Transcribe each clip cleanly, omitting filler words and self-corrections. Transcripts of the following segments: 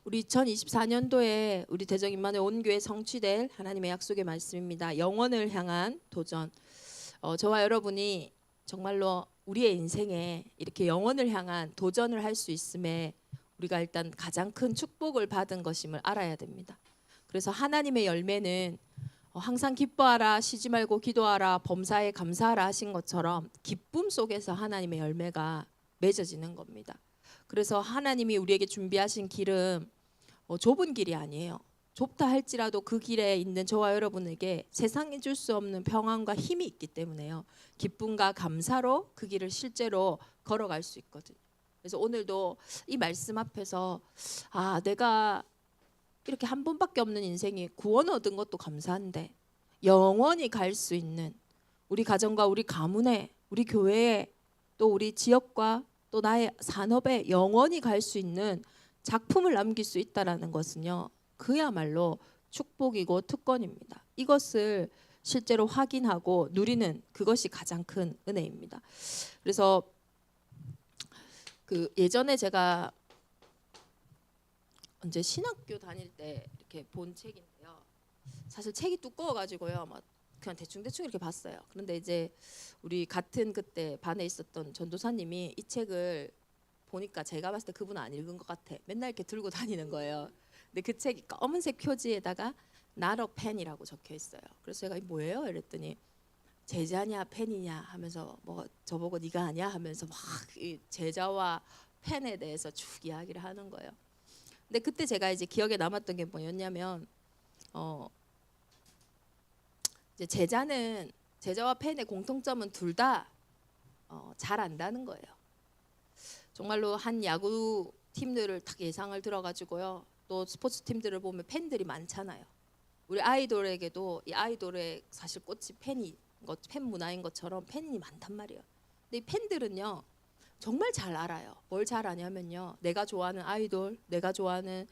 우리 2024년도에 우리 대적 임마누엘 온교회 성취될 하나님의 약속의 말씀입니다. 영원을 향한 도전. 저와 여러분이 정말로 우리의 인생에 이렇게 영원을 향한 도전을 할 수 있음에 우리가 일단 가장 큰 축복을 받은 것임을 알아야 됩니다. 그래서 하나님의 열매는 항상 기뻐하라, 쉬지 말고 기도하라, 범사에 감사하라 하신 것처럼 기쁨 속에서 하나님의 열매가 맺어지는 겁니다. 그래서 하나님이 우리에게 준비하신 길은 좁은 길이 아니에요. 좁다 할지라도 그 길에 있는 저와 여러분에게 세상이 줄 수 없는 평안과 힘이 있기 때문에요. 기쁨과 감사로 그 길을 실제로 걸어갈 수 있거든요. 그래서 오늘도 이 말씀 앞에서 내가 이렇게 한 번밖에 없는 인생이 구원 얻은 것도 감사한데 영원히 갈 수 있는 우리 가정과 우리 가문에 우리 교회에 또 우리 지역과 또 나의 산업에 영원히 갈 수 있는 작품을 남길 수 있다라는 것은요, 그야말로 축복이고 특권입니다. 이것을 실제로 확인하고 누리는 그것이 가장 큰 은혜입니다. 그래서 예전에 제가 언제 신학교 다닐 때 이렇게 본 책인데요. 사실 책이 두꺼워가지고요, 막 그냥 대충 이렇게 봤어요. 그런데 이제 우리 같은 그때 반에 있었던 전도사님이 이 책을 보니까 제가 봤을 때 그분은 안 읽은 것 같아. 맨날 이렇게 들고 다니는 거예요. 근데 그 책이 검은색 표지에다가 not a pen이라고 적혀 있어요. 그래서 제가 이게 뭐예요? 이랬더니 제자냐 펜이냐 하면서 뭐 저보고 네가 아냐 하면서 막 이 제자와 펜에 대해서 쭉 이야기를 하는 거예요. 근데 그때 제가 이제 기억에 남았던 게 뭐였냐면 이제 제자와 펜의 공통점은 둘 다 잘 안다는 거예요. 정말로 한 야구 팀들을 딱 예상을 들어가지고요. 또 스포츠 팀들을 보면 팬들이 많잖아요. 우리 아이돌에게도 이 아이돌의 사실 꽃이 팬 문화인 것처럼 팬이 많단 말이에요. 근데 이 팬들은요 정말 잘 알아요. 뭘 잘 아냐면요, 내가 좋아하는 아이돌, 내가 좋아하는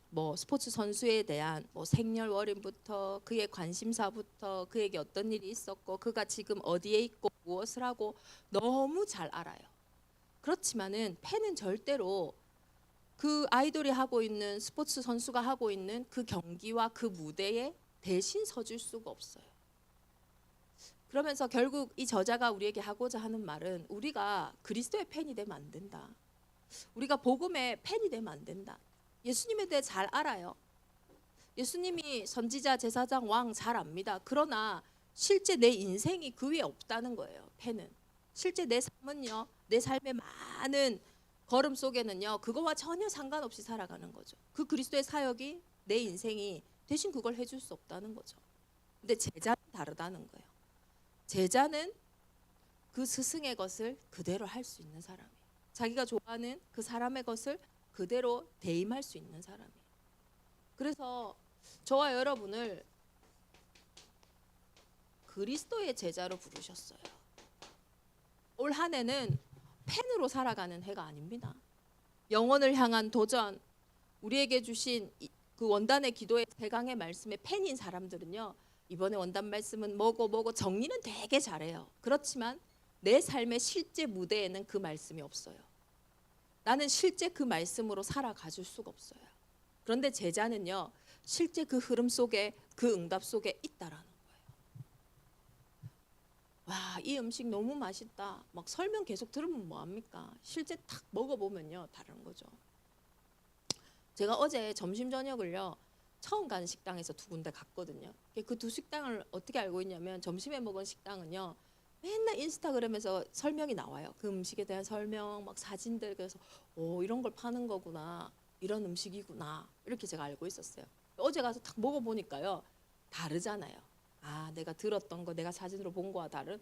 뭐 스포츠 선수에 대한 뭐 생년월일부터 그의 관심사부터 그에게 어떤 일이 있었고 그가 지금 어디에 있고 무엇을 하고 너무 잘 알아요. 그렇지만은 팬은 절대로 그 아이돌이 하고 있는 스포츠 선수가 하고 있는 그 경기와 그 무대에 대신 서줄 수가 없어요. 그러면서 결국 이 저자가 우리에게 하고자 하는 말은 우리가 그리스도의 팬이 되면 안 된다. 우리가 복음의 팬이 되면 안 된다. 예수님에 대해 잘 알아요. 예수님이 선지자, 제사장, 왕 잘 압니다. 그러나 실제 내 인생이 그 위에 없다는 거예요. 팬은. 실제 내 삶은요, 내 삶의 많은 걸음 속에는요, 그거와 전혀 상관없이 살아가는 거죠. 그 그리스도의 사역이 내 인생이 대신 그걸 해줄 수 없다는 거죠. 근데 제자는 다르다는 거예요. 제자는 그 스승의 것을 그대로 할 수 있는 사람이에요. 자기가 좋아하는 그 사람의 것을 그대로 대임할 수 있는 사람이에요. 그래서 저와 여러분을 그리스도의 제자로 부르셨어요. 올 한 해는 팬으로 살아가는 해가 아닙니다. 영혼을 향한 도전, 우리에게 주신 그 원단의 기도의 대강의 말씀에 팬인 사람들은요, 이번에 원단 말씀은 뭐고 정리는 되게 잘해요. 그렇지만 내 삶의 실제 무대에는 그 말씀이 없어요. 나는 실제 그 말씀으로 살아가 줄 수가 없어요. 그런데 제자는요, 실제 그 흐름 속에 그 응답 속에 있다라는 거예요. 와, 이 음식 너무 맛있다. 막 설명 계속 들으면 뭐합니까? 실제 탁 먹어보면요, 다른 거죠. 제가 어제 점심 저녁을요, 처음 가는 식당에서 두 군데 갔거든요. 그 두 식당을 어떻게 알고 있냐면 점심에 먹은 식당은요, 맨날 인스타그램에서 설명이 나와요. 그 음식에 대한 설명, 막 사진들. 그래서 이런 걸 파는 거구나, 이런 음식이구나, 이렇게 제가 알고 있었어요. 어제 가서 딱 먹어보니까요, 다르잖아요. 내가 들었던 거, 내가 사진으로 본 거와 다른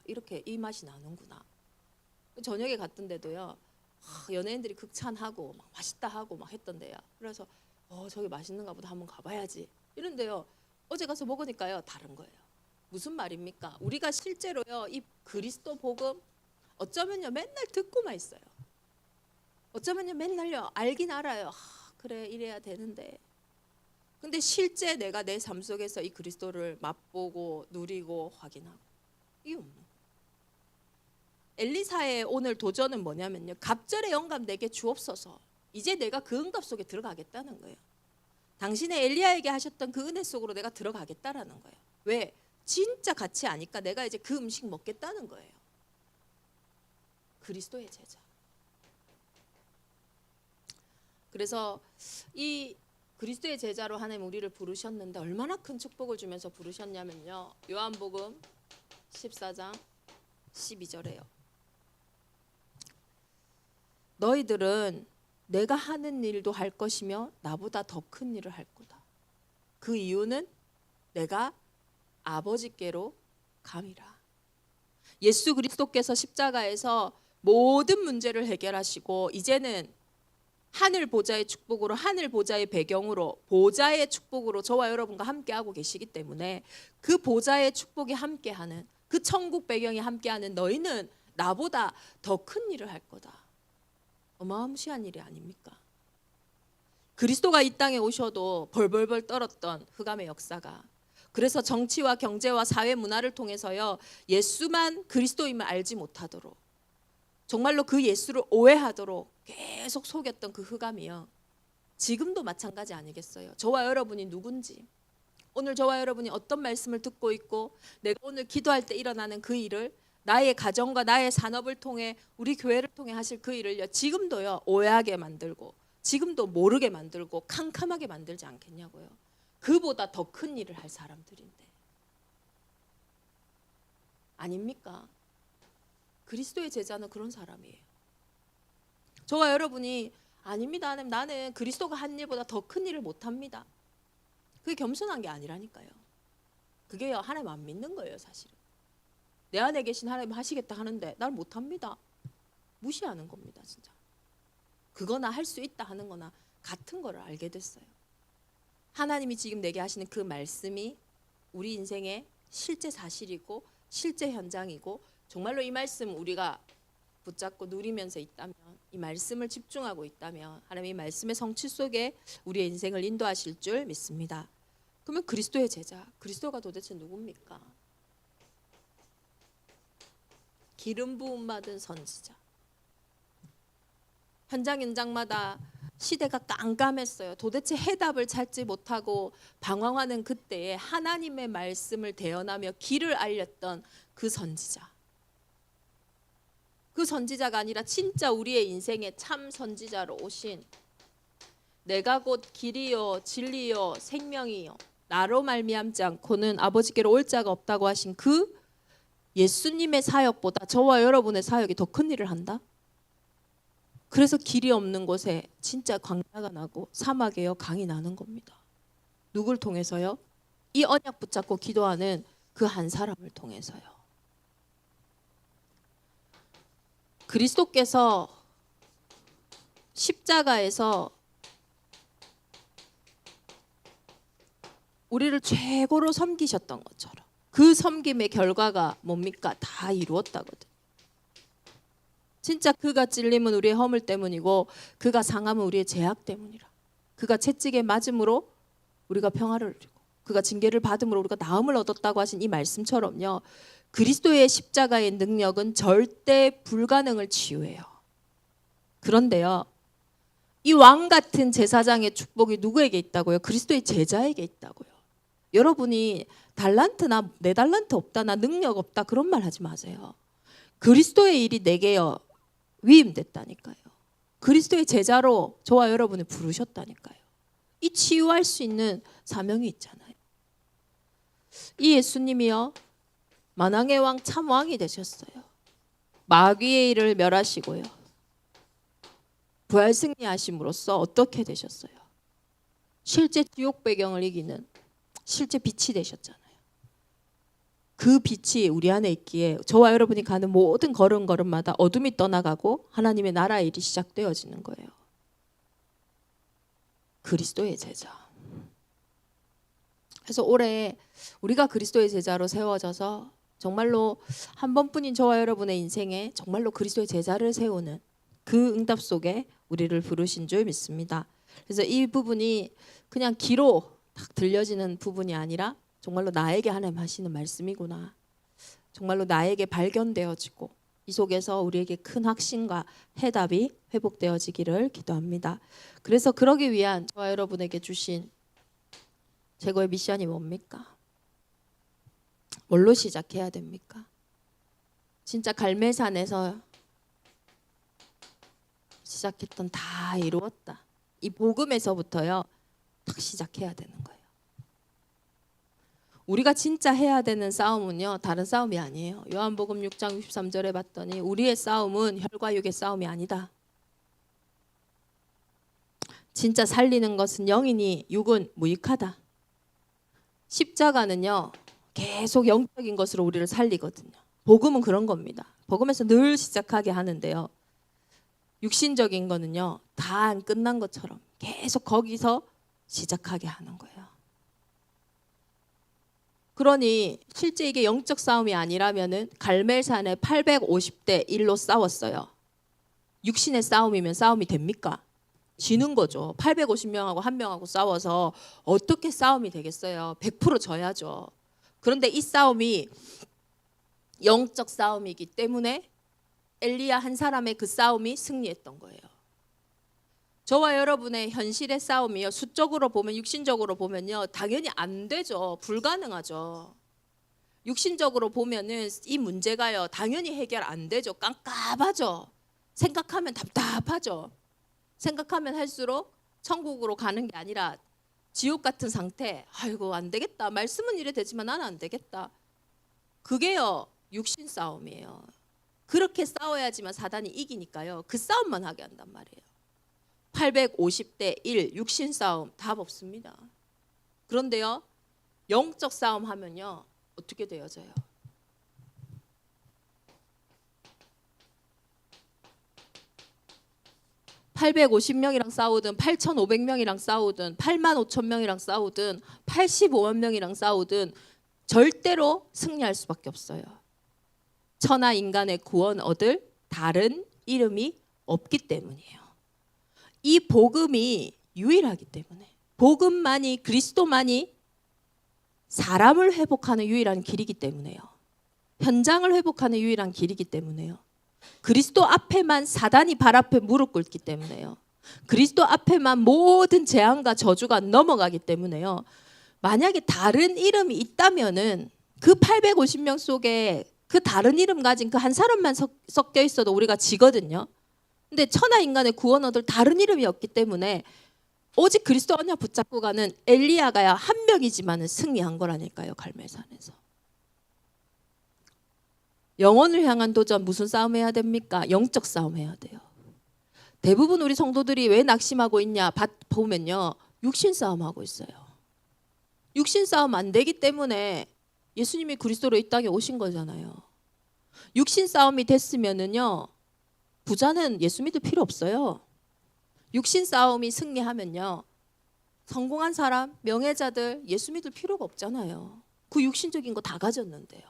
이렇게 이 맛이 나는구나. 저녁에 갔던데도요, 연예인들이 극찬하고 막 맛있다 하고 막 했던데요. 그래서 저기 맛있는가 보다, 한번 가봐야지 이런데요, 어제 가서 먹으니까요 다른 거예요. 무슨 말입니까? 우리가 실제로요, 이 그리스도 복음 어쩌면요 맨날 듣고만 있어요. 어쩌면요 맨날요 알긴 알아요. 그래, 이래야 되는데. 근데 실제 내가 내 삶 속에서 이 그리스도를 맛보고 누리고 확인하고, 이게 없는 거예요. 엘리사의 오늘 도전은 뭐냐면요, 갑절의 영감 내게 주옵소서. 이제 내가 그 응답 속에 들어가겠다는 거예요. 당신의 엘리야에게 하셨던 그 은혜 속으로 내가 들어가겠다라는 거예요. 왜? 진짜 같이 아니까 내가 이제 그 음식 먹겠다는 거예요. 그리스도의 제자. 그래서 이 그리스도의 제자로 하나님 우리를 부르셨는데 얼마나 큰 축복을 주면서 부르셨냐면요. 요한복음 14장 12절에요. 너희들은 내가 하는 일도 할 것이며 나보다 더 큰 일을 할 거다. 그 이유는 내가 아버지께로 감이라. 예수 그리스도께서 십자가에서 모든 문제를 해결하시고 이제는 하늘 보좌의 축복으로, 하늘 보좌의 배경으로, 보좌의 축복으로 저와 여러분과 함께하고 계시기 때문에 그 보좌의 축복이 함께하는, 그 천국 배경이 함께하는 너희는 나보다 더 큰 일을 할 거다. 어마무시한 일이 아닙니까? 그리스도가 이 땅에 오셔도 벌벌벌 떨었던 흑암의 역사가, 그래서 정치와 경제와 사회 문화를 통해서요, 예수만 그리스도임을 알지 못하도록, 정말로 그 예수를 오해하도록 계속 속였던 그 흑암이요, 지금도 마찬가지 아니겠어요? 저와 여러분이 누군지, 오늘 저와 여러분이 어떤 말씀을 듣고 있고 내가 오늘 기도할 때 일어나는 그 일을, 나의 가정과 나의 산업을 통해, 우리 교회를 통해 하실 그 일을요, 지금도요 오해하게 만들고, 지금도 모르게 만들고 캄캄하게 만들지 않겠냐고요. 그보다 더 큰 일을 할 사람들인데 아닙니까? 그리스도의 제자는 그런 사람이에요. 저와 여러분이 아닙니다, 하나님, 나는 그리스도가 한 일보다 더 큰 일을 못합니다, 그게 겸손한 게 아니라니까요. 그게요, 하나님 안 믿는 거예요. 사실은 내 안에 계신 하나님 하시겠다 하는데 날 못합니다, 무시하는 겁니다. 진짜 그거나 할 수 있다 하는 거나 같은 거를 알게 됐어요. 하나님이 지금 내게 하시는 그 말씀이 우리 인생의 실제 사실이고 실제 현장이고, 정말로 이 말씀 우리가 붙잡고 누리면서 있다면, 이 말씀을 집중하고 있다면 하나님 이 말씀의 성취 속에 우리의 인생을 인도하실 줄 믿습니다. 그러면 그리스도의 제자, 그리스도가 도대체 누굽니까? 기름 부음 받은 선지자. 현장마다 시대가 깜깜했어요. 도대체 해답을 찾지 못하고 방황하는 그때에 하나님의 말씀을 대언하며 길을 알렸던 그 선지자. 그 선지자가 아니라 진짜 우리의 인생의 참 선지자로 오신, 내가 곧 길이요 진리요 생명이요 나로 말미암지 않고는 아버지께로 올 자가 없다고 하신 그 예수님의 사역보다 저와 여러분의 사역이 더 큰 일을 한다? 그래서 길이 없는 곳에 진짜 광야가 나고 사막에요 강이 나는 겁니다. 누굴 통해서요? 이 언약 붙잡고 기도하는 그 한 사람을 통해서요. 그리스도께서 십자가에서 우리를 최고로 섬기셨던 것처럼 그 섬김의 결과가 뭡니까? 다 이루었다거든. 진짜 그가 찔림은 우리의 허물 때문이고 그가 상함은 우리의 죄악 때문이라. 그가 채찍에 맞음으로 우리가 평화를 누리고 그가 징계를 받음으로 우리가 나음을 얻었다고 하신 이 말씀처럼요, 그리스도의 십자가의 능력은 절대 불가능을 치유해요. 그런데요, 이 왕 같은 제사장의 축복이 누구에게 있다고요? 그리스도의 제자에게 있다고요. 여러분이 달란트나 내 달란트 없다, 나 능력 없다 그런 말 하지 마세요. 그리스도의 일이 내게요 위임됐다니까요. 그리스도의 제자로 저와 여러분을 부르셨다니까요. 이 치유할 수 있는 사명이 있잖아요. 이 예수님이요 만왕의 왕 참 왕이 되셨어요. 마귀의 일을 멸하시고요, 부활 승리하심으로써 어떻게 되셨어요? 실제 지옥 배경을 이기는 실제 빛이 되셨잖아요. 그 빛이 우리 안에 있기에 저와 여러분이 가는 모든 걸음걸음마다 어둠이 떠나가고 하나님의 나라의 일이 시작되어지는 거예요. 그리스도의 제자. 그래서 올해 우리가 그리스도의 제자로 세워져서 정말로 한 번뿐인 저와 여러분의 인생에 정말로 그리스도의 제자를 세우는 그 응답 속에 우리를 부르신 줄 믿습니다. 그래서 이 부분이 그냥 귀로 딱 들려지는 부분이 아니라 정말로 나에게 하나님 하시는 말씀이구나, 정말로 나에게 발견되어지고 이 속에서 우리에게 큰 확신과 해답이 회복되어지기를 기도합니다. 그래서 그러기 위한 저와 여러분에게 주신 최고의 미션이 뭡니까? 뭘로 시작해야 됩니까? 진짜 갈멜산에서 시작했던 다 이루었다. 이 복음에서부터요. 딱 시작해야 되는 거예요. 우리가 진짜 해야 되는 싸움은요. 다른 싸움이 아니에요. 요한복음 6장 63절에 봤더니 우리의 싸움은 혈과 육의 싸움이 아니다. 진짜 살리는 것은 영이니 육은 무익하다. 십자가는요. 계속 영적인 것으로 우리를 살리거든요. 복음은 그런 겁니다. 복음에서 늘 시작하게 하는데요. 육신적인 거는요. 다 안 끝난 것처럼 계속 거기서 시작하게 하는 거예요. 그러니 실제 이게 영적 싸움이 아니라면은 갈멜산에 850대 1로 싸웠어요. 육신의 싸움이면 싸움이 됩니까? 지는 거죠. 850명하고 한 명하고 싸워서 어떻게 싸움이 되겠어요? 100% 져야죠. 그런데 이 싸움이 영적 싸움이기 때문에 엘리야 한 사람의 그 싸움이 승리했던 거예요. 저와 여러분의 현실의 싸움이요. 수적으로 보면 육신적으로 보면요. 당연히 안 되죠. 불가능하죠. 육신적으로 보면은 이 문제가요. 당연히 해결 안 되죠. 깜깜하죠. 생각하면 답답하죠. 생각하면 할수록 천국으로 가는 게 아니라 지옥 같은 상태. 아이고 안 되겠다. 말씀은 이래 되지만 나는 안 되겠다. 그게요. 육신 싸움이에요. 그렇게 싸워야지만 사단이 이기니까요. 그 싸움만 하게 한단 말이에요. 850대 1 육신 싸움 답 없습니다. 그런데요. 영적 싸움 하면요. 어떻게 되어져요? (850명이랑) 싸우든 8,500명이랑 싸우든 85,000명이랑 싸우든 85만 명이랑 싸우든 절대로 승리할 수밖에 없어요. 천하 인간의 구원 얻을 다른 이름이 없기 때문이에요. 이 복음이 유일하기 때문에 복음만이 그리스도만이 사람을 회복하는 유일한 길이기 때문에요. 현장을 회복하는 유일한 길이기 때문에요. 그리스도 앞에만 사단이 발 앞에 무릎 꿇기 때문에요. 그리스도 앞에만 모든 재앙과 저주가 넘어가기 때문에요. 만약에 다른 이름이 있다면은 그 850명 속에 그 다른 이름 가진 그 한 사람만 섞여 있어도 우리가 지거든요. 근데 천하 인간의 구원 얻을 다른 이름이 없기 때문에 오직 그리스도 언약 붙잡고 가는 엘리야가야 한 명이지만은 승리한 거라니까요. 갈멜산에서. 영혼을 향한 도전 무슨 싸움 해야 됩니까? 영적 싸움 해야 돼요. 대부분 우리 성도들이 왜 낙심하고 있냐 보면요. 육신 싸움 하고 있어요. 육신 싸움 안 되기 때문에 예수님이 그리스도로 이 땅에 오신 거잖아요. 육신 싸움이 됐으면은요. 부자는 예수 믿을 필요 없어요. 육신 싸움이 승리하면요. 성공한 사람, 명예자들 예수 믿을 필요가 없잖아요. 그 육신적인 거 다 가졌는데요.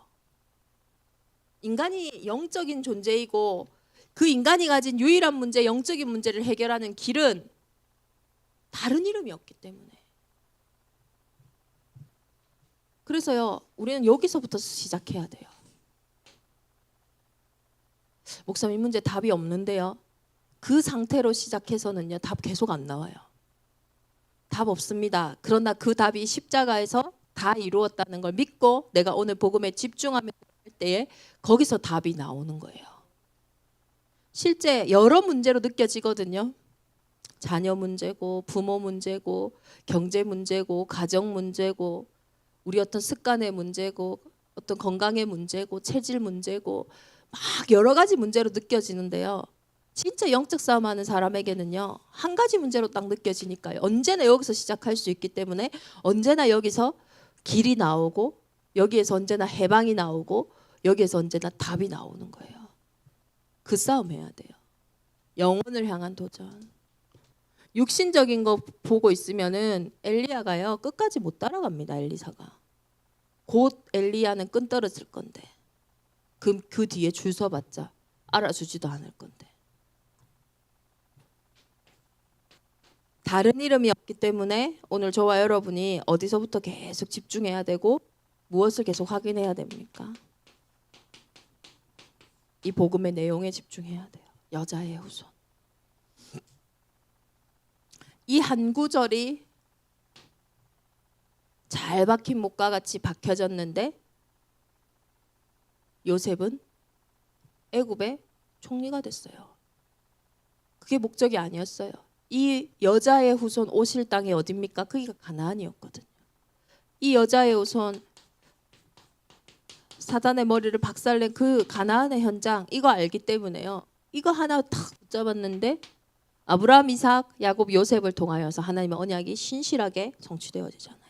인간이 영적인 존재이고 그 인간이 가진 유일한 문제, 영적인 문제를 해결하는 길은 다른 이름이 없기 때문에. 그래서요. 우리는 여기서부터 시작해야 돼요. 목사님 문제 답이 없는데요. 그 상태로 시작해서는요. 답 계속 안 나와요. 답 없습니다. 그러나 그 답이 십자가에서 다 이루었다는 걸 믿고 내가 오늘 복음에 집중하면 할 때에 거기서 답이 나오는 거예요. 실제 여러 문제로 느껴지거든요. 자녀 문제고 부모 문제고 경제 문제고 가정 문제고 우리 어떤 습관의 문제고 어떤 건강의 문제고 체질 문제고 막 여러 가지 문제로 느껴지는데요. 진짜 영적 싸움하는 사람에게는요. 한 가지 문제로 딱 느껴지니까요. 언제나 여기서 시작할 수 있기 때문에 언제나 여기서 길이 나오고 여기에서 언제나 해방이 나오고 여기에서 언제나 답이 나오는 거예요. 그 싸움 해야 돼요. 영혼을 향한 도전. 육신적인 거 보고 있으면은 엘리야가요. 끝까지 못 따라갑니다. 엘리사가. 곧 엘리야는 끈 떨어질 건데. 그 뒤에 줄 서봤자 알아주지도 않을 건데. 다른 이름이 없기 때문에 오늘 저와 여러분이 어디서부터 계속 집중해야 되고 무엇을 계속 확인해야 됩니까? 이 복음의 내용에 집중해야 돼요. 여자의 후손. 이 한 구절이 잘 박힌 목과 같이 박혀졌는데 요셉은 애굽의 총리가 됐어요. 그게 목적이 아니었어요. 이 여자의 후손 오실 땅이 어딥니까? 거기가 가나안이었거든요. 이 여자의 후손 사단의 머리를 박살낸 그 가나안의 현장, 이거 알기 때문에요. 이거 하나 탁 붙잡았는데 아브라함, 이삭, 야곱, 요셉을 통하여서 하나님의 언약이 신실하게 성취되어지잖아요.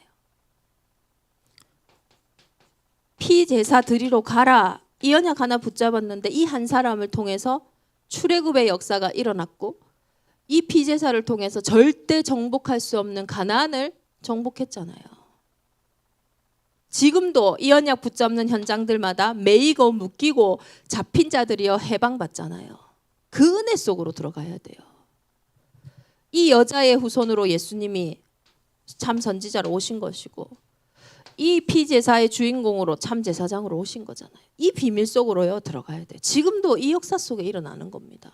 피제사 드리러 가라. 이 언약 하나 붙잡았는데 이 한 사람을 통해서 출애굽의 역사가 일어났고 이 피제사를 통해서 절대 정복할 수 없는 가나안을 정복했잖아요. 지금도 이 언약 붙잡는 현장들마다 매이고 묶이고 잡힌 자들이여 해방받잖아요. 그 은혜 속으로 들어가야 돼요. 이 여자의 후손으로 예수님이 참 선지자로 오신 것이고 이 피제사의 주인공으로 참 제사장으로 오신 거잖아요. 이 비밀 속으로요 들어가야 돼요. 지금도 이 역사 속에 일어나는 겁니다.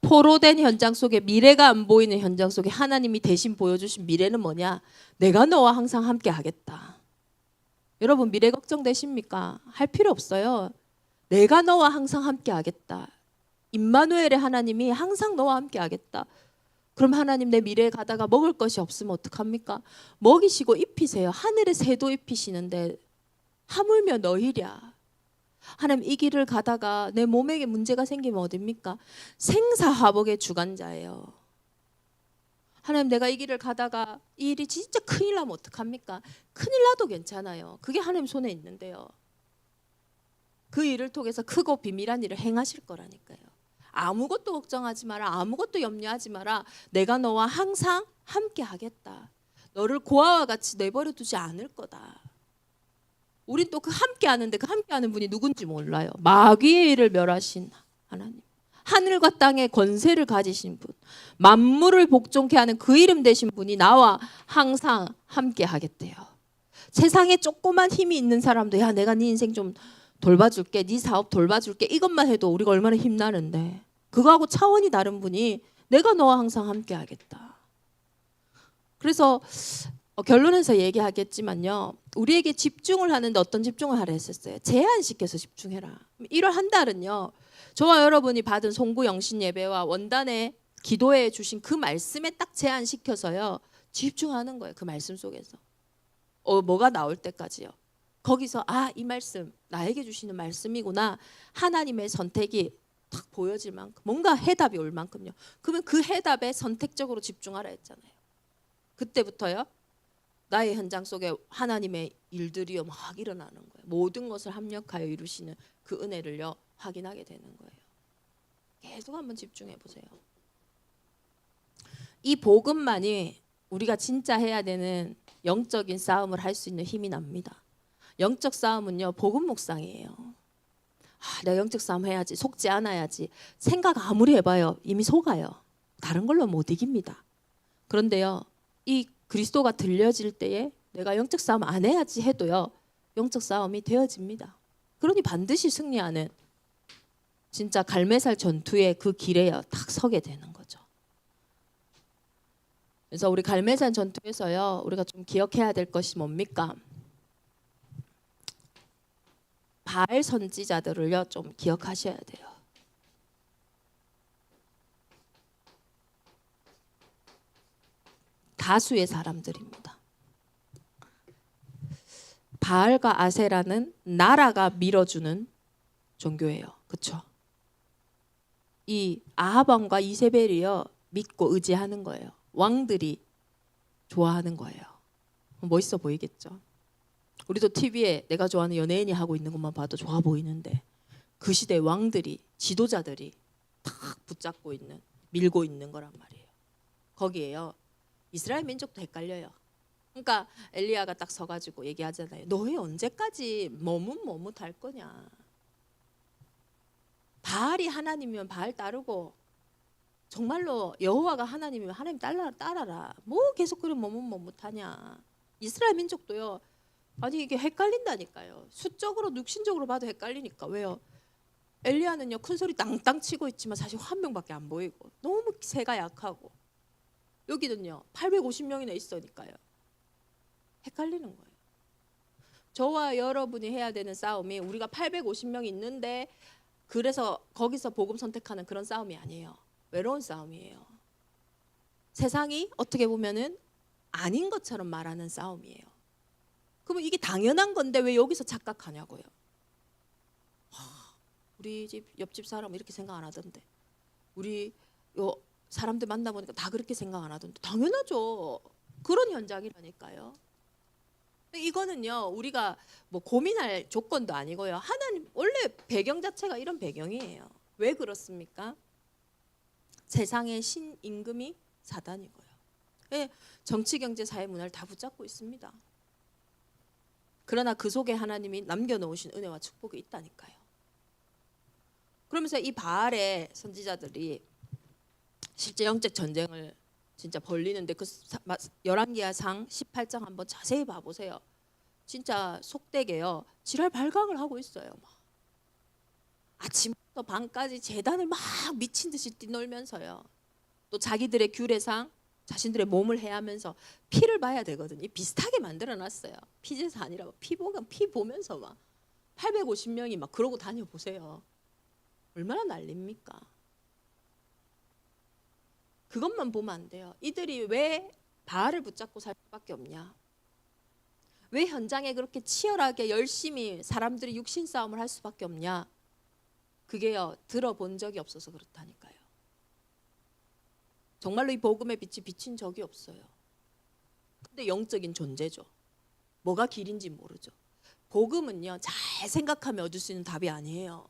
포로된 현장 속에, 미래가 안 보이는 현장 속에 하나님이 대신 보여주신 미래는 뭐냐? 내가 너와 항상 함께 하겠다. 여러분 미래 걱정되십니까? 할 필요 없어요. 내가 너와 항상 함께 하겠다. 임마누엘의 하나님이 항상 너와 함께 하겠다. 그럼 하나님 내 미래에 가다가 먹을 것이 없으면 어떡합니까? 먹이시고 입히세요. 하늘의 새도 입히시는데 하물며 너희랴. 하나님 이 길을 가다가 내 몸에게 문제가 생기면 어딥니까? 생사화복의 주관자예요. 하나님 내가 이 길을 가다가 이 일이 진짜 큰일 나면 어떡합니까? 큰일 나도 괜찮아요. 그게 하나님 손에 있는데요. 그 일을 통해서 크고 비밀한 일을 행하실 거라니까요. 아무것도 걱정하지 마라. 아무것도 염려하지 마라. 내가 너와 항상 함께 하겠다. 너를 고아와 같이 내버려 두지 않을 거다. 우린 또 그 함께 하는데 그 함께 하는 분이 누군지 몰라요. 마귀의 일을 멸하신 하나님. 하늘과 땅의 권세를 가지신 분. 만물을 복종케 하는 그 이름 되신 분이 나와 항상 함께 하겠대요. 세상에 조그만 힘이 있는 사람도 야 내가 네 인생 좀 돌봐줄게. 네 사업 돌봐줄게. 이것만 해도 우리가 얼마나 힘나는데 그거하고 차원이 다른 분이 내가 너와 항상 함께 하겠다. 그래서 결론에서 얘기하겠지만요. 우리에게 집중을 하는데 어떤 집중을 하라 했었어요. 제한시켜서 집중해라. 1월 한 달은요. 저와 여러분이 받은 송구 영신 예배와 원단에 기도해 주신 그 말씀에 딱 제한시켜서요. 집중하는 거예요. 그 말씀 속에서. 뭐가 나올 때까지요. 거기서 이 말씀 나에게 주시는 말씀이구나. 하나님의 선택이 딱 보여질 만큼 뭔가 해답이 올 만큼요. 그러면 그 해답에 선택적으로 집중하라 했잖아요. 그때부터요. 나의 현장 속에 하나님의 일들이요 막 일어나는 거예요. 모든 것을 합력하여 이루시는 그 은혜를요 확인하게 되는 거예요. 계속 한번 집중해 보세요. 이 복음만이 우리가 진짜 해야 되는 영적인 싸움을 할 수 있는 힘이 납니다. 영적 싸움은요 복음 묵상이에요. 내가 영적 싸움 해야지. 속지 않아야지. 생각 아무리 해봐요. 이미 속아요. 다른 걸로 못 이깁니다. 그런데요 이 그리스도가 들려질 때에 내가 영적 싸움 안 해야지 해도요 영적 싸움이 되어집니다. 그러니 반드시 승리하는 진짜 갈매살 전투의 그 길에요 딱 서게 되는 거죠. 그래서 우리 갈매산 전투에서요 우리가 좀 기억해야 될 것이 뭡니까? 바알 선지자들을요 좀 기억하셔야 돼요. 다수의 사람들입니다. 바알과 아세라는 나라가 밀어주는 종교예요. 그렇죠? 이 아합 왕과 이세벨이요 믿고 의지하는 거예요. 왕들이 좋아하는 거예요. 멋있어 보이겠죠? 우리도 TV에 내가 좋아하는 연예인이 하고 있는 것만 봐도 좋아 보이는데 그 시대 왕들이 지도자들이 탁 붙잡고 있는 밀고 있는 거란 말이에요. 거기에요. 이스라엘 민족도 헷갈려요. 그러니까 엘리야가 딱 서가지고 얘기하잖아요. 너희 언제까지 머뭇할 거냐. 바알이 하나님이면 바알 따르고 정말로 여호와가 하나님이면 하나님 따라라. 뭐 계속 그런 머뭇하냐. 이스라엘 민족도요. 아니 이게 헷갈린다니까요. 수적으로 육신적으로 봐도 헷갈리니까. 왜요? 엘리야는요 큰 소리 땅땅 치고 있지만 사실 한 명밖에 안 보이고 너무 새가 약하고, 여기는요 850명이나 있으니까요 헷갈리는 거예요. 저와 여러분이 해야 되는 싸움이 우리가 850명이 있는데 그래서 거기서 복음 선택하는 그런 싸움이 아니에요. 외로운 싸움이에요. 세상이 어떻게 보면은 아닌 것처럼 말하는 싸움이에요. 그러면 이게 당연한 건데 왜 여기서 착각하냐고요. 우리 집 옆집 사람 이렇게 생각 안 하던데, 우리 요 사람들 만나보니까 다 그렇게 생각 안 하던데. 당연하죠. 그런 현장이라니까요. 이거는요 우리가 뭐 고민할 조건도 아니고요. 하나님 원래 배경 자체가 이런 배경이에요. 왜 그렇습니까? 세상의 신임금이 사단이고요. 예, 정치, 경제, 사회, 문화를 다 붙잡고 있습니다. 그러나 그 속에 하나님이 남겨놓으신 은혜와 축복이 있다니까요. 그러면서 이 바알의 선지자들이 실제 영적 전쟁을 진짜 벌리는데, 그 열왕기하상 18장 한번 자세히 봐보세요. 진짜 속되게요 지랄 발광을 하고 있어요. 막. 아침부터 밤까지 제단을 막 미친 듯이 뛰놀면서요. 또 자기들의 규례상 자신들의 몸을 해하면서 피를 봐야 되거든요. 비슷하게 만들어놨어요. 피제사 아니라고 피 보면서 막 850명이 막 그러고 다녀보세요. 얼마나 난립니까? 그것만 보면 안 돼요. 이들이 왜 바알을 붙잡고 살 수밖에 없냐? 왜 현장에 그렇게 치열하게 열심히 사람들이 육신 싸움을 할 수밖에 없냐? 그게요 들어본 적이 없어서 그렇다니까요. 정말로 이 복음의 빛이 비친 적이 없어요. 근데 영적인 존재죠. 뭐가 길인지 모르죠. 복음은요 잘 생각하면 얻을 수 있는 답이 아니에요.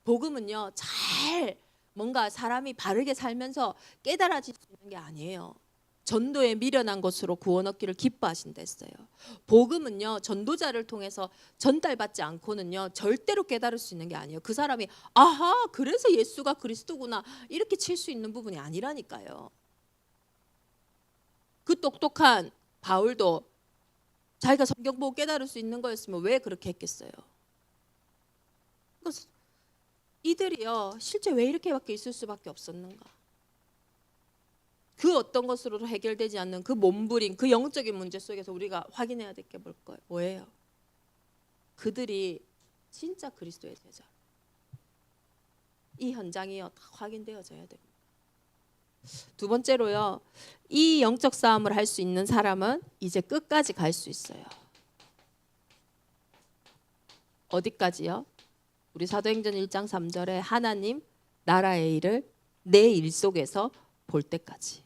복음은요 잘 뭔가 사람이 바르게 살면서 깨달아질 수 있는 게 아니에요. 전도에 미련한 것으로 구원 얻기를 기뻐하신다 했어요. 복음은요 전도자를 통해서 전달받지 않고는요 절대로 깨달을 수 있는 게 아니에요. 그 사람이 아하 그래서 예수가 그리스도구나 이렇게 칠 수 있는 부분이 아니라니까요. 그 똑똑한 바울도 자기가 성경 보고 깨달을 수 있는 거였으면 왜 그렇게 했겠어요. 이들이요 실제 왜 이렇게밖에 있을 수밖에 없었는가. 그 어떤 것으로도 해결되지 않는 그 몸부림, 그 영적인 문제 속에서 우리가 확인해야 될 게 뭐예요? 그들이 진짜 그리스도의 제자. 이 현장이요 다 확인되어져야 됩니다. 두 번째로요, 이 영적 싸움을 할 수 있는 사람은 이제 끝까지 갈 수 있어요. 어디까지요? 우리 사도행전 1장 3절에 하나님 나라의 일을 내 일 속에서 볼 때까지.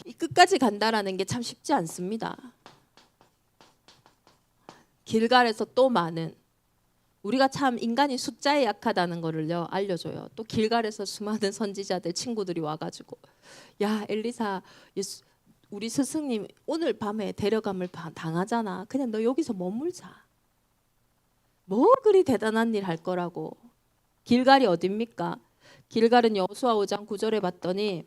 이 끝까지 간다라는 게 참 쉽지 않습니다. 길갈에서 또 많은, 우리가 참 인간이 숫자에 약하다는 거를요 알려줘요. 또 길갈에서 수많은 선지자들 친구들이 와가지고 야 엘리사 우리 스승님 오늘 밤에 데려감을 당하잖아. 그냥 너 여기서 머물자. 뭐 그리 대단한 일 할 거라고. 길갈이 어딥니까? 길갈은 여호수아 5장 9절에 봤더니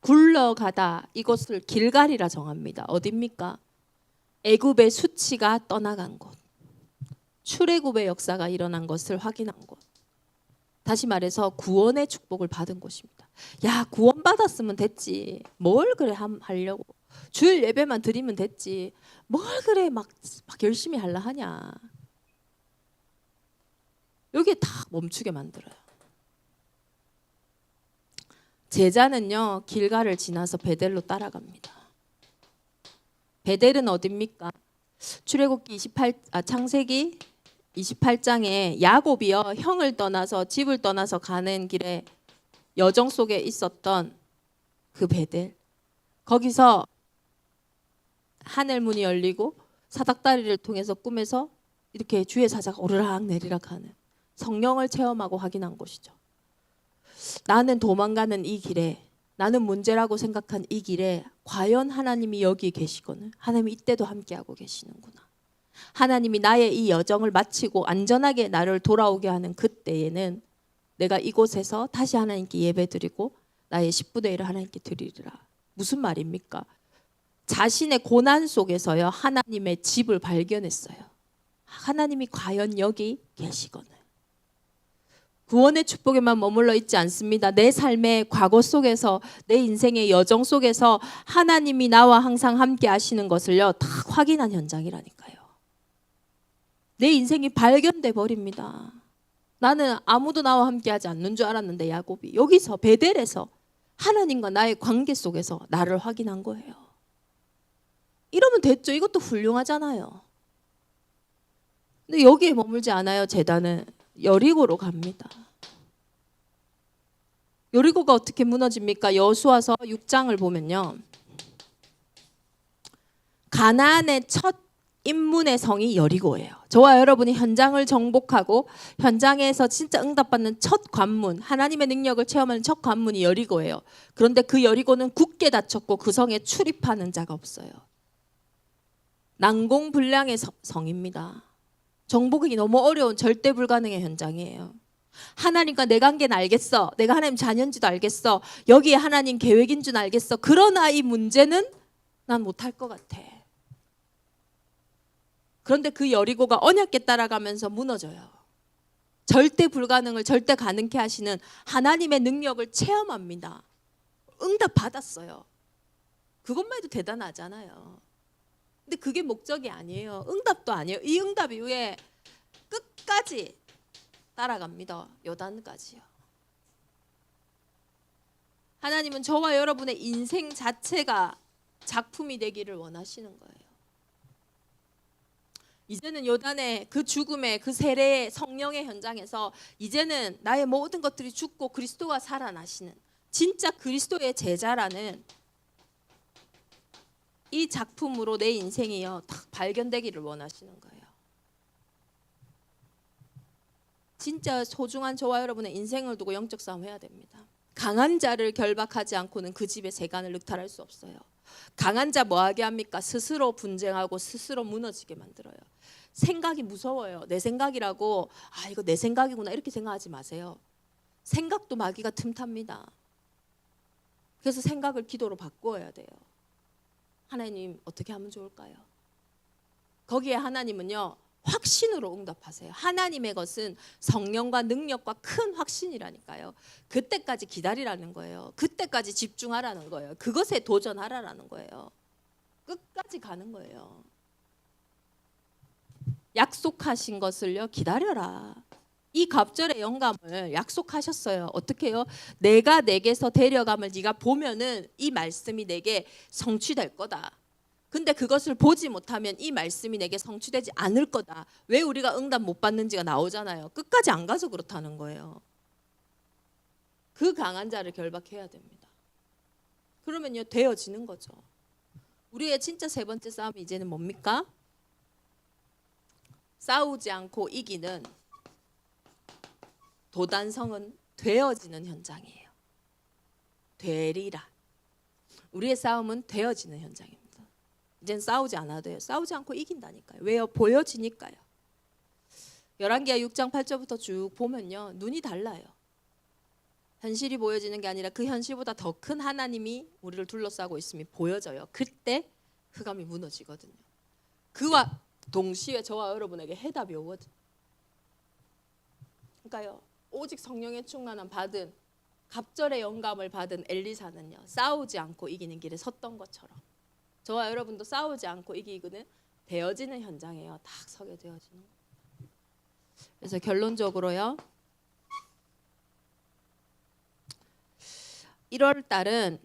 굴러가다 이곳을 길갈이라 정합니다. 어딥니까? 애굽의 수치가 떠나간 곳, 출애굽의 역사가 일어난 것을 확인한 곳, 다시 말해서 구원의 축복을 받은 곳입니다. 야 구원 받았으면 됐지 뭘 그래 하려고, 주일 예배만 드리면 됐지 뭘 그래 막 열심히 하려 하냐. 여기에 다 멈추게 만들어요. 제자는요 길갈을 지나서 베델로 따라갑니다. 베델은 어딥니까? 출애굽기 창세기 28장에 야곱이요 형을 떠나서 집을 떠나서 가는 길에 여정 속에 있었던 그 베델, 거기서 하늘 문이 열리고 사닥다리를 통해서 꿈에서 이렇게 주의 사자가 오르락 내리락 하는 성령을 체험하고 확인한 곳이죠. 나는 도망가는 이 길에, 나는 문제라고 생각한 이 길에 과연 하나님이 여기 계시거든. 하나님이 이때도 함께하고 계시는구나. 하나님이 나의 이 여정을 마치고 안전하게 나를 돌아오게 하는 그때에는 내가 이곳에서 다시 하나님께 예배드리고 나의 10분의 1을 하나님께 드리리라. 무슨 말입니까? 자신의 고난 속에서요 하나님의 집을 발견했어요. 하나님이 과연 여기 계시거늘. 구원의 축복에만 머물러 있지 않습니다. 내 삶의 과거 속에서, 내 인생의 여정 속에서 하나님이 나와 항상 함께 하시는 것을요 다 확인한 현장이라니까요. 내 인생이 발견돼 버립니다. 나는 아무도 나와 함께 하지 않는 줄 알았는데 야곱이 여기서 베델에서 하나님과 나의 관계 속에서 나를 확인한 거예요. 이러면 됐죠. 이것도 훌륭하잖아요. 근데 여기에 머물지 않아요. 제단은 여리고로 갑니다. 여리고가 어떻게 무너집니까? 여호수아서 6장을 보면요. 가나안의 첫 인문의 성이 여리고예요. 저와 여러분이 현장을 정복하고 현장에서 진짜 응답받는 첫 관문, 하나님의 능력을 체험하는 첫 관문이 여리고예요. 그런데 그 여리고는 굳게 닫혔고 그 성에 출입하는 자가 없어요. 난공불량의 성입니다. 정복이 너무 어려운 절대 불가능의 현장이에요. 하나님과 내 관계는 알겠어. 내가 하나님 자녀인지도 알겠어. 여기에 하나님 계획인 줄 알겠어. 그러나 이 문제는 난 못할 것 같아. 그런데 그 여리고가 언약궤 따라가면서 무너져요. 절대 불가능을 절대 가능케 하시는 하나님의 능력을 체험합니다. 응답 받았어요. 그것만 해도 대단하잖아요. 근데 그게 목적이 아니에요. 응답도 아니에요. 이 응답 이후에 끝까지 따라갑니다. 요단까지요. 하나님은 저와 여러분의 인생 자체가 작품이 되기를 원하시는 거예요. 이제는 요단의 그 죽음의 그 세례의 성령의 현장에서 이제는 나의 모든 것들이 죽고 그리스도가 살아나시는 진짜 그리스도의 제자라는 이 작품으로 내 인생이요 딱 발견되기를 원하시는 거예요. 진짜 소중한 저와 여러분의 인생을 두고 영적 싸움 해야 됩니다. 강한 자를 결박하지 않고는 그 집의 재간을 늑탈할 수 없어요. 강한 자 뭐하게 합니까? 스스로 분쟁하고 스스로 무너지게 만들어요. 생각이 무서워요. 내 생각이라고 이거 내 생각이구나 이렇게 생각하지 마세요. 생각도 마귀가 틈탑니다. 그래서 생각을 기도로 바꿔야 돼요. 하나님 어떻게 하면 좋을까요? 거기에 하나님은요 확신으로 응답하세요. 하나님의 것은 성령과 능력과 큰 확신이라니까요. 그때까지 기다리라는 거예요. 그때까지 집중하라는 거예요. 그것에 도전하라는 거예요. 끝까지 가는 거예요. 약속하신 것을요 기다려라. 이 갑절의 영감을 약속하셨어요. 어떻게 해요? 내가 내게서 데려감을 네가 보면은 이 말씀이 내게 성취될 거다. 근데 그것을 보지 못하면 이 말씀이 내게 성취되지 않을 거다. 왜 우리가 응답 못 받는지가 나오잖아요. 끝까지 안 가서 그렇다는 거예요. 그 강한 자를 결박해야 됩니다. 그러면요 되어지는 거죠. 우리의 진짜 세 번째 싸움이 이제는 뭡니까? 싸우지 않고 이기는 도단성은 되어지는 현장이에요. 되리라. 우리의 싸움은 되어지는 현장입니다. 이젠 싸우지 않아도 돼요. 싸우지 않고 이긴다니까요. 왜요? 보여지니까요. 열왕기하 6장 8절부터 쭉 보면요. 눈이 달라요. 현실이 보여지는 게 아니라 그 현실보다 더 큰 하나님이 우리를 둘러싸고 있음이 보여져요. 그때 흑암이 무너지거든요. 그와 동시에 저와 여러분에게 해답이 오거든요. 그러니까요. 오직 성령의 충만함 받은 갑절의 영감을 받은 엘리사는요. 싸우지 않고 이기는 길에 섰던 것처럼 저와 여러분도 싸우지 않고 이기고는 되어지는 현장에요. 딱 서게 되어지는 거예요. 그래서 결론적으로요. 1월 달은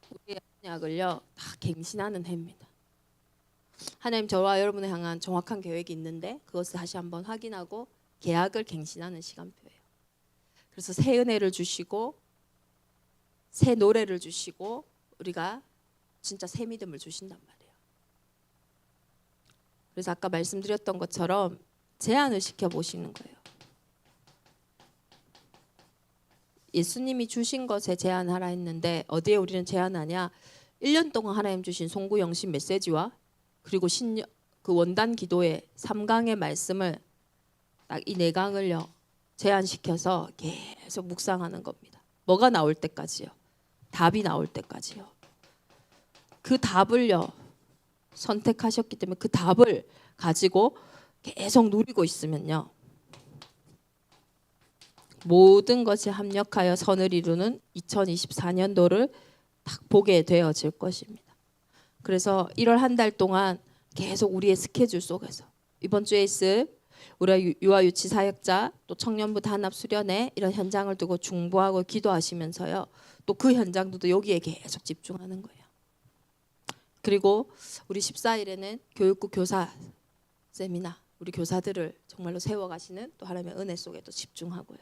우리의 언약을요 다 갱신하는 해입니다. 하나님 저와 여러분을 향한 정확한 계획이 있는데 그것을 다시 한번 확인하고 계약을 갱신하는 시간표예요. 그래서 새 은혜를 주시고 새 노래를 주시고 우리가 진짜 새 믿음을 주신단 말이에요. 그래서 아까 말씀드렸던 것처럼 제안을 시켜보시는 거예요. 예수님이 주신 것에 제안하라 했는데 어디에 우리는 제안하냐? 1년 동안 하나님 주신 송구 영신 메시지와 그리고 그 원단 기도의 3강의 말씀을 딱 이 4강을요 제한시켜서 계속 묵상하는 겁니다. 뭐가 나올 때까지요? 답이 나올 때까지요. 그 답을요 선택하셨기 때문에 그 답을 가지고 계속 누리고 있으면요 모든 것이 합력하여 선을 이루는 2024년도를 딱 보게 되어질 것입니다. 그래서 1월 한 달 동안 계속 우리의 스케줄 속에서 이번 주에 있을 우리 유아유치 사역자 또 청년부 단합 수련회 이런 현장을 두고 중보하고 기도하시면서요 또 그 현장도 여기에 계속 집중하는 거예요. 그리고 우리 14일에는 교육부 교사 세미나 우리 교사들을 정말로 세워가시는 또 하나님의 은혜 속에 또 집중하고요.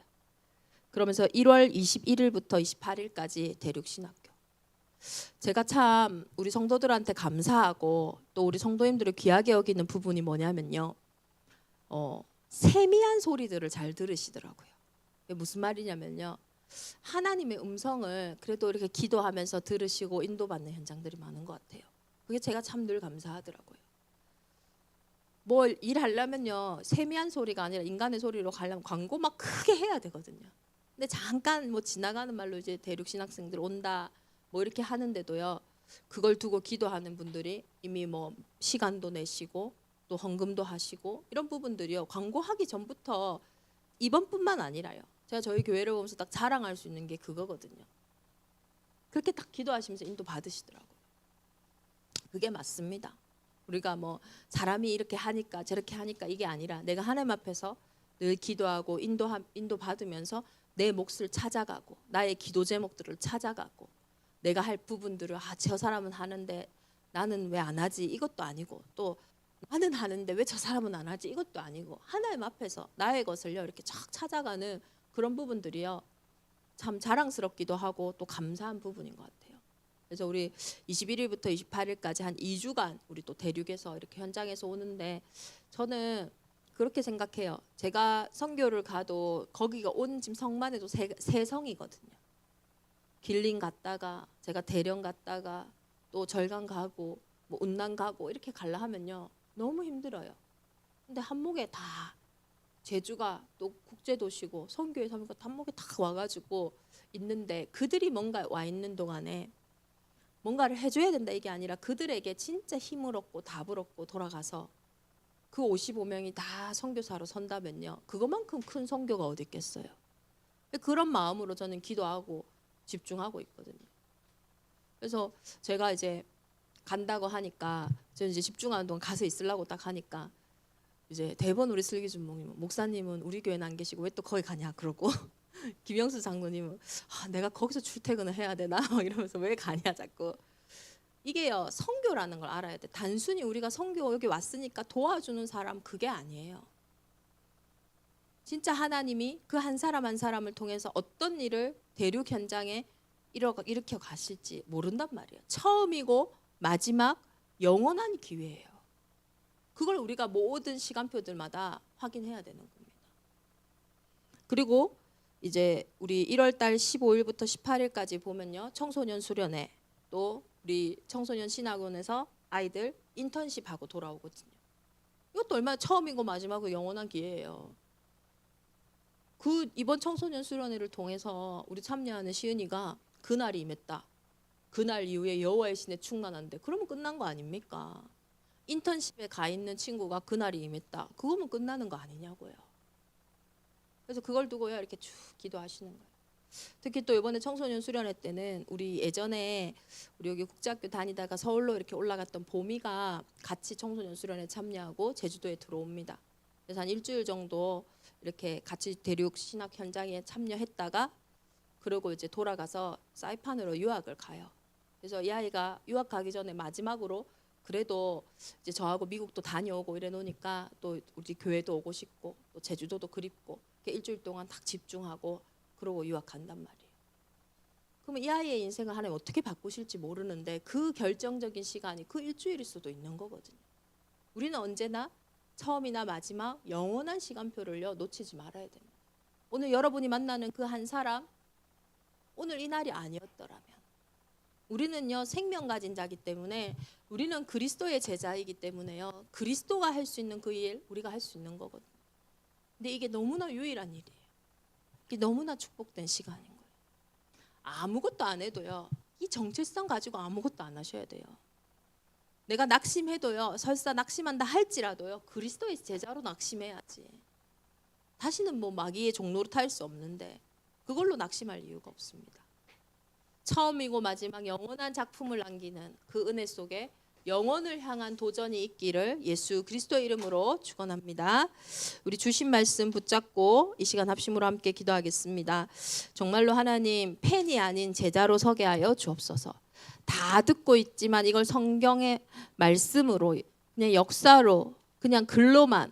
그러면서 1월 21일부터 28일까지 대륙신학교. 제가 참 우리 성도들한테 감사하고 또 우리 성도님들을 귀하게 여기는 부분이 뭐냐면요. 세미한 소리들을 잘 들으시더라고요. 이게 무슨 말이냐면요. 하나님의 음성을 그래도 이렇게 기도하면서 들으시고 인도받는 현장들이 많은 것 같아요. 그게 제가 참 늘 감사하더라고요. 뭘 일하려면요 세미한 소리가 아니라 인간의 소리로 가려면 광고 막 크게 해야 되거든요. 근데 잠깐 뭐 지나가는 말로 이제 대륙 신학생들 온다 뭐 이렇게 하는데도요 그걸 두고 기도하는 분들이 이미 뭐 시간도 내시고 또 헌금도 하시고 이런 부분들이요 광고하기 전부터 이번뿐만 아니라요 제가 저희 교회를 보면서 딱 자랑할 수 있는 게 그거거든요. 그렇게 딱 기도하시면서 인도 받으시더라고요. 그게 맞습니다. 우리가 뭐 사람이 이렇게 하니까 저렇게 하니까 이게 아니라 내가 하나님 앞에서 늘 기도하고 인도 받으면서 내 몫을 찾아가고 나의 기도 제목들을 찾아가고 내가 할 부분들을 저 사람은 하는데 나는 왜 안 하지 이것도 아니고 또 나는 하는데 왜 저 사람은 안 하지 이것도 아니고 하나님 앞에서 나의 것을요 이렇게 쫙 찾아가는 그런 부분들이요 참 자랑스럽기도 하고 또 감사한 부분인 것 같아요. 그래서 우리 21일부터 28일까지 한 2주간 우리 또 대륙에서 이렇게 현장에서 오는데 저는 그렇게 생각해요. 제가 선교를 가도 거기가 온 지금 성만 해도 세 성이거든요. 길림 갔다가 제가 대령 갔다가 또 절강 가고 뭐 운남 가고 이렇게 갈라 하면요 너무 힘들어요. 근데 한목에 다 제주가 또 국제도시고 선교의 섬이고 한목에 다 와가지고 있는데 그들이 뭔가 와 있는 동안에 뭔가를 해줘야 된다 이게 아니라 그들에게 진짜 힘을 얻고 답을 얻고 돌아가서 그 55명이 다 선교사로 선다면요 그것만큼 큰 선교가 어디 있겠어요. 그런 마음으로 저는 기도하고 집중하고 있거든요. 그래서 제가 이제 간다고 하니까 저는 이제 집중하는 동안 가서 있으려고 딱 하니까 이제 대번 우리 슬기준 목사님은 우리 교회는 안 계시고 왜 또 거기 가냐 그러고 김영수 장로님은 내가 거기서 출퇴근을 해야 되나 이러면서 왜 가냐 자꾸. 이게요 선교라는 걸 알아야 돼. 단순히 우리가 선교 여기 왔으니까 도와주는 사람 그게 아니에요. 진짜 하나님이 그 한 사람 한 사람을 통해서 어떤 일을 대륙 현장에 일으켜 가실지 모른단 말이에요. 처음이고 마지막 영원한 기회예요. 그걸 우리가 모든 시간표들마다 확인해야 되는 겁니다. 그리고 이제 우리 1월달 15일부터 18일까지 보면요 청소년 수련회 또 우리 청소년 신학원에서 아이들 인턴십하고 돌아오거든요. 이것도 얼마나 처음이고 마지막이고 영원한 기회예요. 그 이번 청소년 수련회를 통해서 우리 참여하는 시은이가 그날이 임했다. 그날 이후에 여호와의 신에 충만한데 그러면 끝난 거 아닙니까? 인턴십에 가 있는 친구가 그날이 임했다. 그거면 끝나는 거 아니냐고요. 그래서 그걸 두고요 이렇게 쭉 기도하시는 거예요. 특히 또 이번에 청소년 수련회 때는 우리 예전에 우리 여기 국제학교 다니다가 서울로 이렇게 올라갔던 보미가 같이 청소년 수련회 참여하고 제주도에 들어옵니다. 그래서 한 일주일 정도 이렇게 같이 대륙 신학 현장에 참여했다가 그러고 이제 돌아가서 사이판으로 유학을 가요. 그래서 이 아이가 유학 가기 전에 마지막으로 그래도 이제 저하고 미국도 다녀오고 이래 놓으니까 또 우리 교회도 오고 싶고 또 제주도도 그립고 일주일 동안 딱 집중하고 그러고 유학 간단 말이에요. 그러면 이 아이의 인생을 하나님 어떻게 바꾸실지 모르는데 그 결정적인 시간이 그 일주일일 수도 있는 거거든요. 우리는 언제나 처음이나 마지막 영원한 시간표를요 놓치지 말아야 됩니다. 오늘 여러분이 만나는 그 한 사람 오늘 이 날이 아니었더라면 우리는요 생명 가진 자기 때문에 우리는 그리스도의 제자이기 때문에요 그리스도가 할 수 있는 그 일 우리가 할 수 있는 거거든요. 근데 이게 너무나 유일한 일이에요. 이게 너무나 축복된 시간인 거예요. 아무것도 안 해도요. 이 정체성 가지고 아무것도 안 하셔야 돼요. 내가 낙심해도요. 설사 낙심한다 할지라도요. 그리스도의 제자로 낙심해야지. 다시는 뭐 마귀의 종로로 탈 수 없는데 그걸로 낙심할 이유가 없습니다. 처음이고 마지막 영원한 작품을 남기는 그 은혜 속에 영원을 향한 도전이 있기를 예수 그리스도의 이름으로 축원합니다. 우리 주신 말씀 붙잡고 이 시간 합심으로 함께 기도하겠습니다. 정말로 하나님 팬이 아닌 제자로 서게 하여 주옵소서. 다 듣고 있지만 이걸 성경의 말씀으로 그냥 역사로 그냥 글로만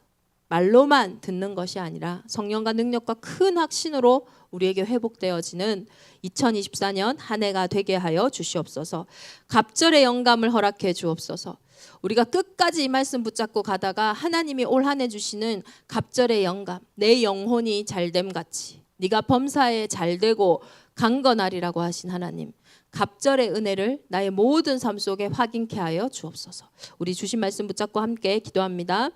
말로만 듣는 것이 아니라 성령과 능력과 큰 확신으로 우리에게 회복되어지는 2024년 한 해가 되게 하여 주시옵소서. 갑절의 영감을 허락해 주옵소서. 우리가 끝까지 이 말씀 붙잡고 가다가 하나님이 올 한 해 주시는 갑절의 영감, 내 영혼이 잘됨 같이 네가 범사에 잘되고 강건하리라고 하신 하나님, 갑절의 은혜를 나의 모든 삶 속에 확인케 하여 주옵소서. 우리 주신 말씀 붙잡고 함께 기도합니다.